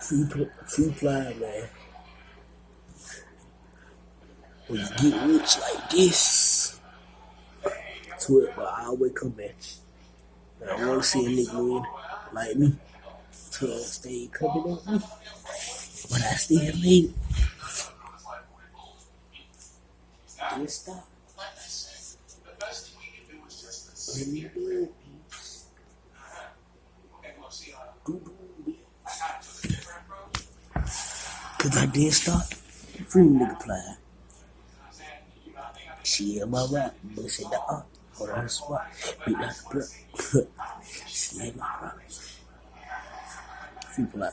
Free ply, man. When you get rich like this, to it, but I always come back. And I want to see a nigga win like me. To stay coming at me. But I still made it. Didn't stop. Cause I did stop. Free nigga ply. She in my rap, but she the up. Hold on her spot. Beat that the blood. She in my rap. Free ply.